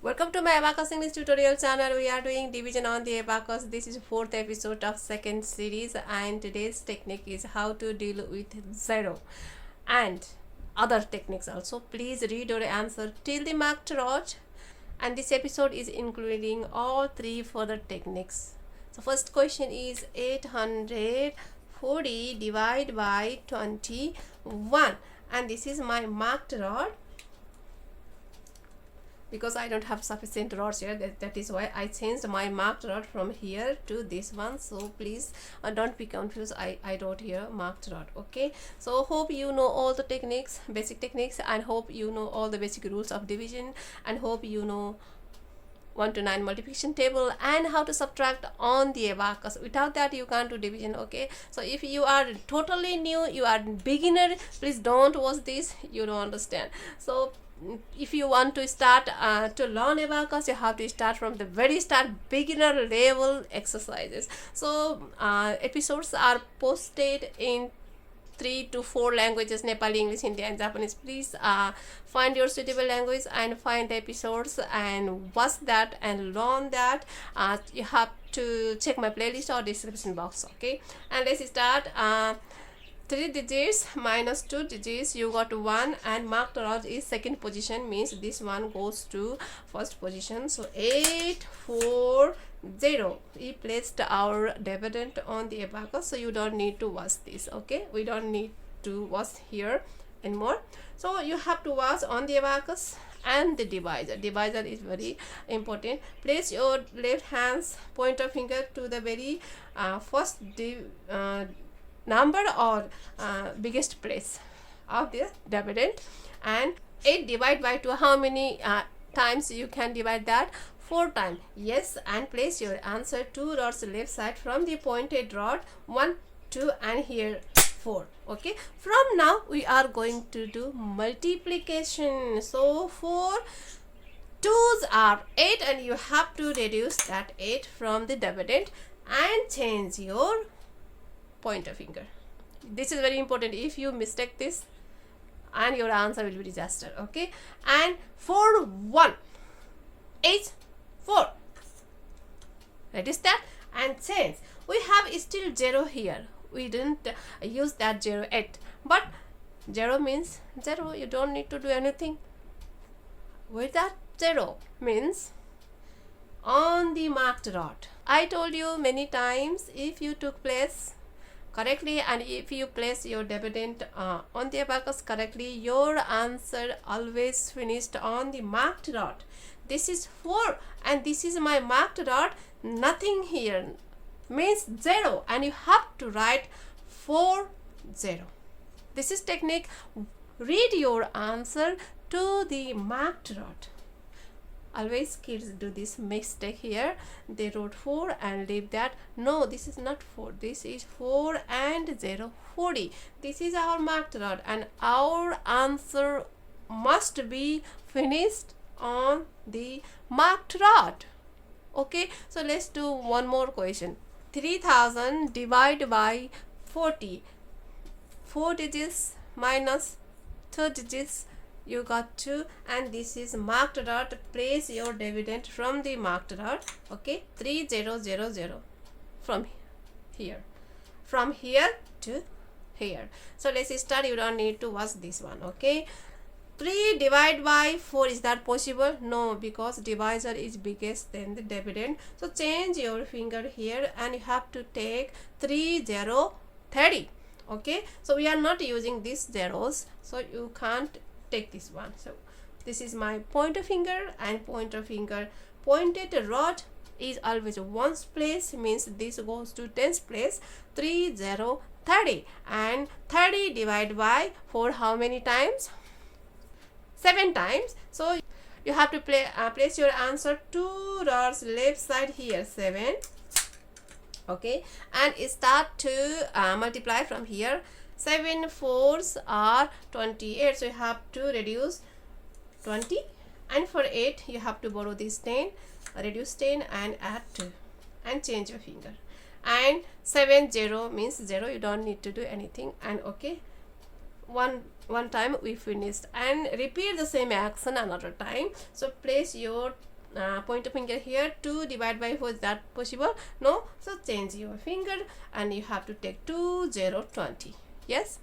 Welcome to my Abacus English tutorial channel. We are doing division on the abacus. This is fourth episode of second series, and today's technique is how to deal with zero and other techniques also. Please read your answer till the marked rod, and this episode is including all three further techniques. So first question is 840 divided by 21, and this is my marked rod. Because I don't have sufficient rods here, that is why I changed my marked rod from here to this one. So please don't be confused. I wrote here marked rod. Okay, so hope you know all the techniques, basic techniques, and hope you know all the basic rules of division, and hope you know 1 to 9 multiplication table and how to subtract on the abacus. Without that you can't do division. Okay, so if you are totally new, you are beginner, please don't watch this, you don't understand. So if you want to start to learn abacus, you have to start from the very start, beginner level exercises. So episodes are posted in 3 to 4 languages: Nepali, English, Hindi, and Japanese. Please find your suitable language and find the episodes and watch that and learn that. You have to check my playlist or description box. Okay, and let's start. 3 digits minus 2 digits, you got 1, and marked rod is second position, means this one goes to first position. So 840, we placed our dividend on the abacus, so you don't need to watch this. Okay, we don't need to watch here anymore. So you have to watch on the abacus and the divisor. Divisor is very important. Place your left hand's pointer finger to the very first number or biggest place of the dividend, and 8 divided by 2, how many times you can divide that? 4 times. Yes, and place your answer 2 rods left side from the pointed rod, 1, 2, and here 4. Okay, from now we are going to do multiplication. So 4 2's are 8, and you have to reduce that 8 from the dividend and change your pointer finger. This is very important. If you mistake this, and your answer will be disaster. Okay, and 4 1 8 4, reduce that and change. We have still 0 here. We didn't use that 0 8, but 0 means 0. You don't need to do anything with that. 0 means on the marked rod. I told you many times, if you took place correctly and if you place your dividend on the abacus correctly, your answer always finished on the marked rod. This is 4 and this is my marked rod. Nothing here means 0, and you have to write 4 0. This is technique. Read your answer to the marked rod. Always kids do this mistake here. They wrote 4 and leave that. No, this is not 4. This is 4 and 0 40. This is our marked rod, and our answer must be finished on the marked rod. Okay, so let's do one more question. 3000 divided by 40. 4 digits minus 2 digits, you got 2, and this is marked rod. Place your dividend from the marked rod. Okay, 3000 from here to here. So let's start. You don't need to watch this one. Okay, 3 divided by 4, is that possible? No, because divisor is biggest than the dividend. So change your finger here, and you have to take 3 0 30. Okay, so we are not using these zeros, so you can't take this one. So this is my pointer finger, and pointer finger pointed rod is always ones place, means this goes to tens place. 3 0 30, and 30 divided by 4, how many times? 7 times. So you have to place your answer 2 rods left side here, 7. Okay, and start to multiply from here. 7 4s are 28, so you have to reduce 20, and for 8 you have to borrow this 10, reduce 10 and add 2 and change your finger. And 7 0 means 0. You don't need to do anything. And okay, one one time we finished, and repeat the same action another time. So place your pointer finger here. 2 divided by 4, is that possible? No. So change your finger and you have to take 2 0 20. Yes,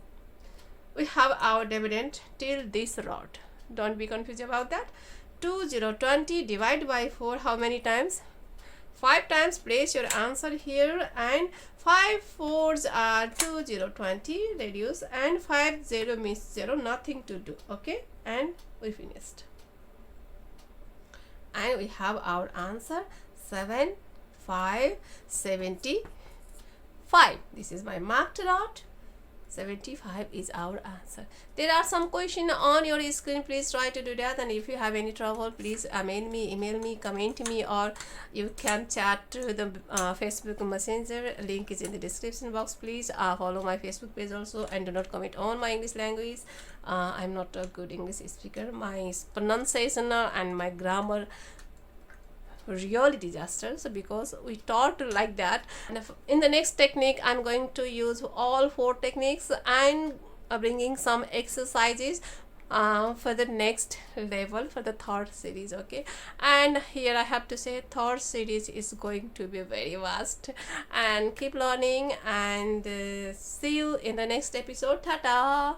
we have our dividend till this rod. Don't be confused about that. 2 0 20 divided by 4, how many times? 5 times. Place your answer here, and 5 4s are 2 0 20, reduce, and 5 0 means 0, nothing to do. Okay, and we finished, and we have our answer 7 5 75. This is my marked rod. 75 is our answer. There are some questions on your screen. Please try to do that, and if you have any trouble, please email me, comment me, or you can chat to the Facebook Messenger. Link is in the description box. Please follow my Facebook page also, and do not comment on my English language. I'm not a good English speaker. My pronunciation and my grammar really disaster, so because we taught like that. And in the next technique I'm going to use all 4 techniques and bringing some exercises for the next level, for the third series. Okay, and here I have to say third series is going to be very vast, and keep learning, and see you in the next episode. Tata.